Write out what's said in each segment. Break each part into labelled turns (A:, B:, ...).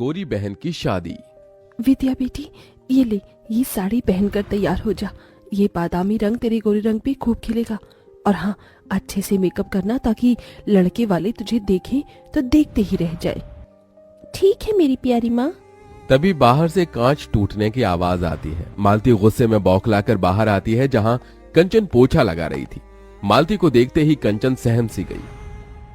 A: गोरी बहन की शादी।
B: विद्या बेटी, ये ले, ये साड़ी पहनकर तैयार हो जा। ये बादामी रंग तेरे गोरे रंग पे खूब खिलेगा। और हाँ, अच्छे से मेकअप करना ताकि लड़के वाले तुझे देखें तो देखते ही रह जाए। ठीक है मेरी प्यारी माँ।
A: तभी बाहर से कांच टूटने की आवाज आती है। मालती गुस्से में बौखलाकर बाहर आती है जहां कंचन पोछा लगा रही थी। मालती को देखते ही कंचन सहम सी गई।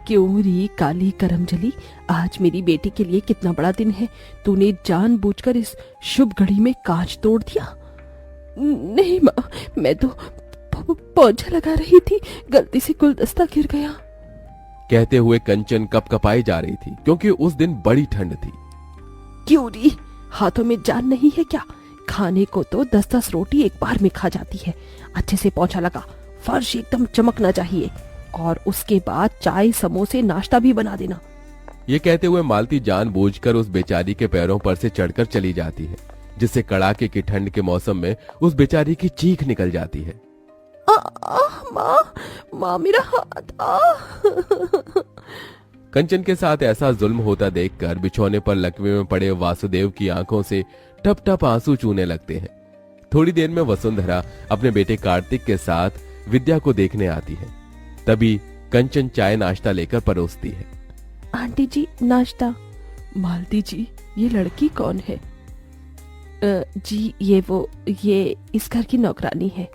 B: क्यों री काली करमजली, आज मेरी बेटी के लिए कितना बड़ा दिन है। तूने जानबूझकर इस शुभ घड़ी में कांच तोड़ दिया। नहीं माँ, मैं तो पोछा लगा रही थी, गलती से गुलदस्ता गिर गया।
A: कहते हुए कंचन कपकपाई जा रही थी क्योंकि उस दिन बड़ी ठंड थी।
B: क्यों री, हाथों में जान नहीं है क्या? खाने को तो 10-10 रोटी एक बार में खा जाती है। अच्छे से पोछा लगा, फर्श एकदम चमकना चाहिए, और उसके बाद चाय समोसे नाश्ता भी बना देना।
A: ये कहते हुए मालती जानबूझकर उस बेचारी के पैरों पर से चढ़कर चली जाती है, जिससे कड़ाके की ठंड के मौसम में उस बेचारी की चीख निकल जाती है।
B: माँ मेरा हाथ।
A: कंचन के साथ ऐसा जुल्म होता देखकर बिछौने पर लकवे में पड़े वासुदेव की आंखों से टप टप आंसू चूने लगते हैं। थोड़ी देर में वसुंधरा अपने बेटे कार्तिक के साथ विद्या को देखने आती है। तभी कंचन चाय नाश्ता लेकर परोसती है।
B: आंटी जी, नाश्ता। मालती जी, ये लड़की कौन है? जी ये इस घर की नौकरानी है।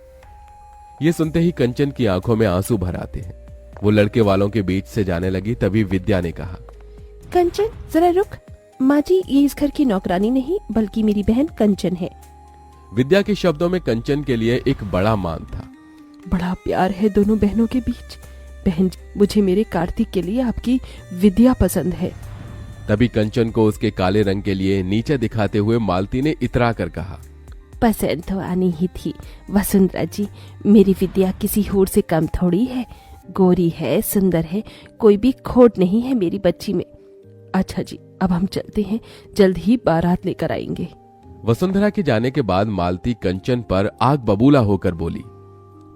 A: ये सुनते ही कंचन की आंखों में आंसू भर आते हैं। वो लड़के वालों के बीच से जाने लगी। तभी विद्या ने कहा,
B: कंचन जरा रुक। माँ जी, ये इस घर की नौकरानी नहीं बल्कि मेरी बहन कंचन है।
A: विद्या के शब्दों में कंचन के लिए एक बड़ा मान था।
B: बड़ा प्यार है दोनों बहनों के बीच। बहन, मुझे मेरे कार्तिक के लिए आपकी विद्या पसंद है।
A: तभी कंचन को उसके काले रंग के लिए नीचे दिखाते हुए मालती ने इतरा कर कहा,
B: पसंद तो आनी ही थी वसुंधरा जी। मेरी विद्या किसी होर से कम थोड़ी है। गोरी है, सुंदर है, कोई भी खोट नहीं है मेरी बच्ची में। अच्छा जी, अब हम चलते हैं, जल्द ही बारात लेकर आएंगे।
A: वसुंधरा के जाने के बाद मालती कंचन पर आग बबूला होकर बोली,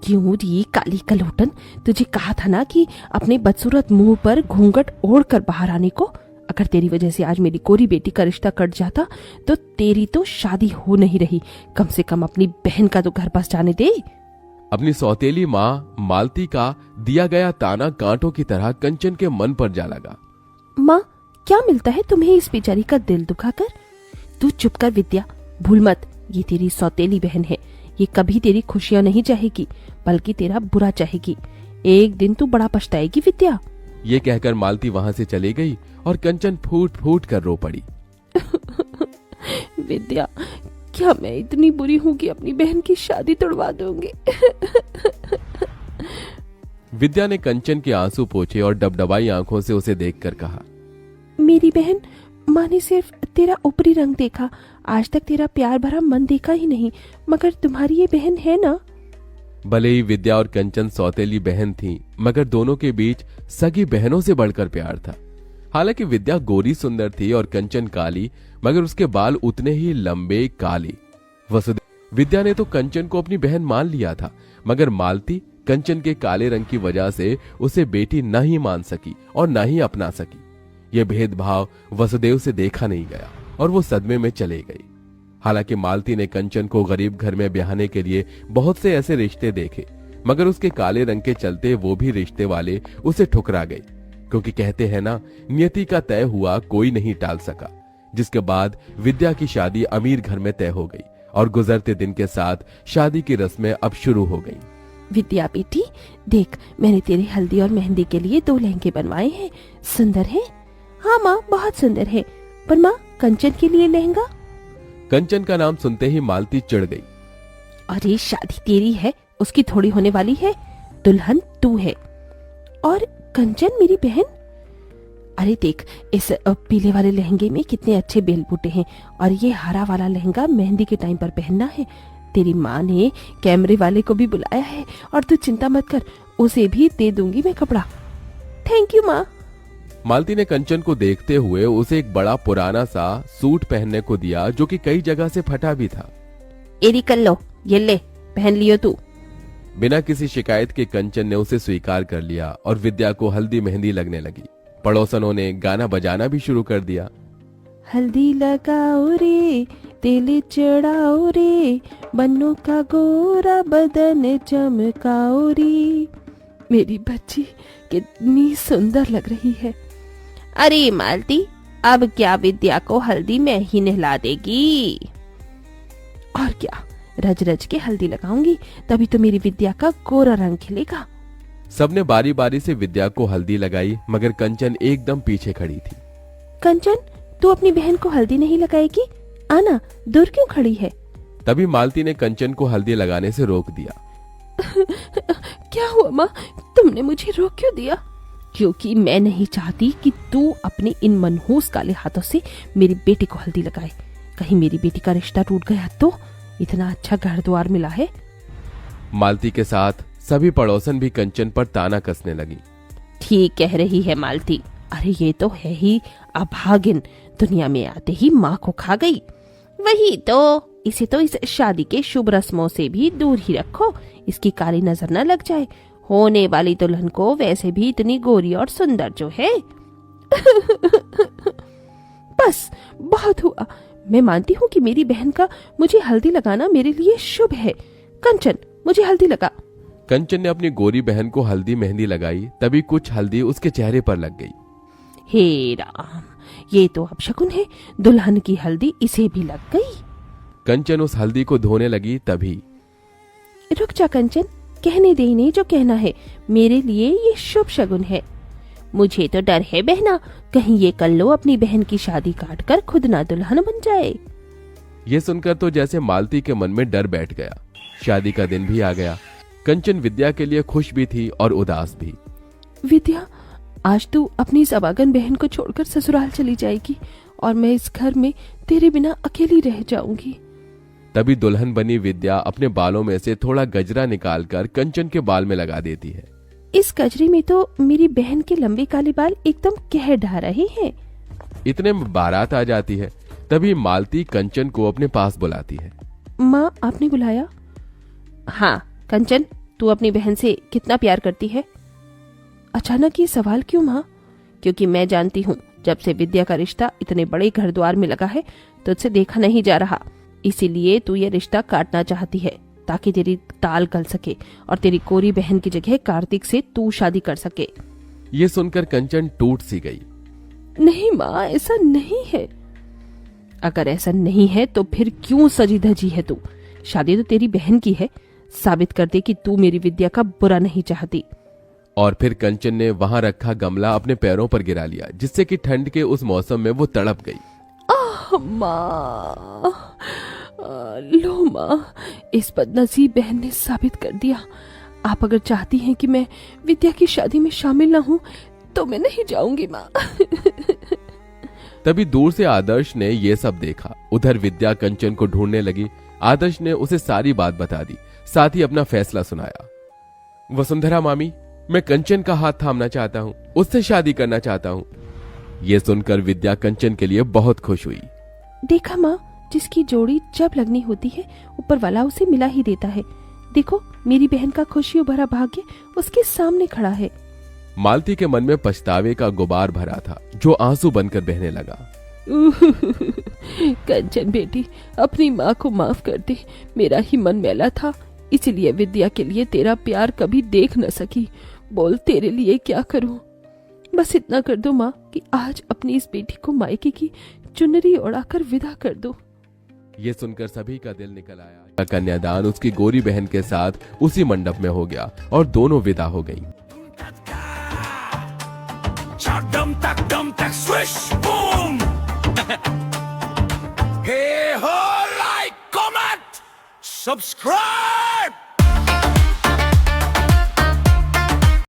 B: क्यों री काली कलोटन, तुझे कहा था ना कि अपने बदसूरत मुंह पर घूंघट ओढ़ कर बाहर आने को। अगर तेरी वजह से आज मेरी गोरी बेटी का रिश्ता कट जाता तो तेरी तो शादी हो नहीं रही। कम से कम अपनी बहन का तो घर पास जाने दे।
A: अपनी सौतेली माँ मालती का दिया गया ताना कांटों की तरह कंचन के मन पर जा लगा।
B: माँ, क्या मिलता है तुम्हें इस बेचारी का दिल दुखाकर? तू चुप कर विद्या, भूल मत, ये तेरी सौतेली बहन है। ये कभी तेरी खुशियां नहीं चाहेगी बल्कि तेरा बुरा चाहेगी। एक दिन तू बड़ा पछताएगी विद्या।
A: ये कहकर मालती वहां से चली गई और कंचन फूट फूट कर रो पड़ी।
B: विद्या, क्या मैं इतनी बुरी हूँ कि अपनी बहन की शादी तोड़वा दूंगी?
A: विद्या ने कंचन के आंसू पोंछे और डबडबाई आंखों से उसे देखकर कहा,
B: मेरी बहन, माँ ने सिर्फ तेरा ऊपरी रंग देखा, आज तक तेरा प्यार भरा मन देखा ही नहीं। मगर तुम्हारी ये बहन है ना?
A: भले ही विद्या और कंचन सौतेली बहन थीं, मगर दोनों के बीच सगी बहनों से बढ़कर प्यार था। हालांकि विद्या गोरी सुंदर थी और कंचन काली, मगर उसके बाल उतने ही लंबे काले। वसुदेव विद्या ने तो कंचन को अपनी बहन मान लिया था, मगर मालती कंचन के काले रंग की वजह से उसे बेटी न ही मान सकी और न ही अपना सकी। यह भेदभाव वसुदेव से देखा नहीं गया और वो सदमे में चले गई। हालांकि मालती ने कंचन को गरीब घर में ब्याहने के लिए बहुत से ऐसे रिश्ते देखे, मगर उसके काले रंग के चलते वो भी रिश्ते वाले उसे ठुकरा गए, क्योंकि कहते हैं ना, नियति का तय हुआ कोई नहीं टाल सका। जिसके बाद विद्या की शादी अमीर घर में तय हो गई और गुजरते दिन के साथ शादी की रस्में अब शुरू हो गई।
B: विद्या बेटी, देख, मैंने तेरे हल्दी और मेहंदी के लिए 2 लहंगे बनवाए हैं। सुंदर है? हाँ माँ, बहुत सुंदर है। पर माँ, कंचन के लिए लहंगा?
A: कंचन का नाम सुनते ही मालती चिढ़ गई।
B: अरे शादी तेरी है, उसकी थोड़ी होने वाली है। दुल्हन तू है और कंचन मेरी बहन। अरे देख, इस पीले वाले लहंगे में कितने अच्छे बेल बूटे हैं, और ये हरा वाला लहंगा मेहंदी के टाइम पर पहनना है। तेरी माँ ने कैमरे वाले को भी बुलाया है, और तू चिंता मत कर, उसे भी दे दूंगी मैं कपड़ा। थैंक यू माँ।
A: मालती ने कंचन को देखते हुए उसे एक बड़ा पुराना सा सूट पहनने को दिया, जो कि कई जगह से फटा भी था।
B: एरी कर लो, ये ले, पहन लियो तू।
A: बिना किसी शिकायत के कंचन ने उसे स्वीकार कर लिया और विद्या को हल्दी मेहंदी लगने लगी। पड़ोसनों ने गाना बजाना भी शुरू कर दिया।
B: हल्दी लगाओ रे, तेल चढ़ाओ रे, बन्नों का गोरा बदन चमकाओ रे। मेरी बच्ची कितनी सुंदर लग रही है। अरे मालती, अब क्या विद्या को हल्दी में ही नहला देगी? और क्या, रज रज के हल्दी लगाऊंगी, तभी तो मेरी विद्या का गोरा रंग खिलेगा।
A: सबने बारी बारी से विद्या को हल्दी लगाई, मगर कंचन एकदम पीछे खड़ी थी।
B: कंचन, तू अपनी बहन को हल्दी नहीं लगाएगी? आना, दूर क्यों खड़ी है?
A: तभी मालती ने कंचन को हल्दी लगाने से रोक दिया।
B: क्या हुआ माँ, तुमने मुझे रोक क्यों दिया? क्योंकि मैं नहीं चाहती कि तू अपने इन मनहूस काले हाथों से मेरी बेटी को हल्दी लगाए। कहीं मेरी बेटी का रिश्ता टूट गया तो? इतना अच्छा घर द्वार मिला है।
A: मालती के साथ सभी पड़ोसन भी कंचन पर ताना कसने लगी।
B: ठीक कह रही है मालती, अरे ये तो है ही अभागिन, दुनिया में आते ही माँ को खा गई। वही तो, इसे तो इस शादी के शुभ रस्मों से भी दूर ही रखो, इसकी काली नजर न लग जाए। होने वाली दुल्हन को वैसे भी इतनी गोरी और सुंदर जो है। बस बहुत हुआ। मैं मानती हूँ कि मेरी बहन का मुझे हल्दी लगाना मेरे लिए शुभ है। कंचन, मुझे हल्दी लगा।
A: कंचन ने अपनी गोरी बहन को हल्दी मेहंदी लगाई, तभी कुछ हल्दी उसके चेहरे पर लग गई।
B: हे राम, ये तो अपशकुन है, दुल्हन की हल्दी इसे भी लग गई।
A: कंचन उस हल्दी को धोने लगी, तभी
B: रुक जा कंचन, कहने दे इन्हें जो कहना है। मेरे लिए ये शुभ शगुन है। मुझे तो डर है बहना, कहीं ये कल लो अपनी बहन की शादी काट कर खुद ना दुल्हन बन जाए।
A: ये सुनकर तो जैसे मालती के मन में डर बैठ गया। शादी का दिन भी आ गया। कंचन विद्या के लिए खुश भी थी और उदास भी।
B: विद्या, आज तू अपनी सबागन बहन को छोड़कर ससुराल चली जाएगी और मैं इस घर में तेरे बिना अकेली रह जाऊंगी।
A: तभी दुल्हन बनी विद्या अपने बालों में से थोड़ा गजरा निकालकर कंचन के बाल में लगा देती है।
B: इस गजरे में तो मेरी बहन के लंबे काले बाल एकदम कह ढा रहे हैं।
A: इतने में बारात आ जाती है। तभी मालती कंचन को अपने पास बुलाती है।
B: माँ, आपने बुलाया? हाँ कंचन, तू अपनी बहन से कितना प्यार करती है? अचानक ये सवाल क्यों माँ? क्योंकि मैं जानती हूँ जब से विद्या का रिश्ता इतने बड़े घर द्वार में लगा है तो तुझसे देखा नहीं जा रहा, इसीलिए तू ये रिश्ता काटना चाहती है ताकि तेरी ताल गल सके और तेरी कोरी बहन की जगह कार्तिक से तू शादी कर सके।
A: ये सुनकर कंचन टूट सी गई।
B: नहीं माँ, ऐसा नहीं है। अगर ऐसा नहीं है तो फिर क्यों सजी धजी है तू? शादी तो तेरी बहन की है, साबित कर दे कि तू मेरी विद्या का बुरा नहीं चाहती।
A: और फिर कंचन ने वहां रखा गमला अपने पैरों पर गिरा लिया, जिससे कि ठंड के उस मौसम में वो तड़प गई।
B: माँ, लो माँ, इस बदनसीब बहन ने साबित कर दिया। आप अगर चाहती हैं कि मैं विद्या की शादी में शामिल ना हूँ तो मैं नहीं जाऊंगी माँ।
A: तभी दूर से आदर्श ने ये सब देखा। उधर विद्या कंचन को ढूंढने लगी। आदर्श ने उसे सारी बात बता दी, साथ ही अपना फैसला सुनाया। वसुंधरा मामी, मैं कंचन का हाथ थामना चाहता हूँ, उससे शादी करना चाहता हूँ। ये सुनकर विद्या कंचन के लिए बहुत खुश हुई।
B: देखा माँ, जिसकी जोड़ी जब लगनी होती है ऊपर वाला उसे मिला ही देता है। देखो, मेरी बहन का खुशियों भरा भाग्य उसके सामने खड़ा है।
A: मालती के मन में पछतावे का गुबार भरा था, जो आंसू बनकर बहने लगा।
B: कंचन बेटी, अपनी माँ को माफ कर दे, मेरा ही मन मैला था, इसलिए विद्या के लिए तेरा प्यार कभी देख न सकी। बोल, तेरे लिए क्या करूं? बस इतना कर दो माँ कि आज अपनी इस बेटी को मायके की चुनरी ओढ़ाकर विदा कर दो।
A: ये सुनकर सभी का दिल निकल आया। कन्यादान उसकी गोरी बहन के साथ उसी मंडप में हो गया और दोनों विदा हो गईं।
C: Hey ho, like, comment, subscribe.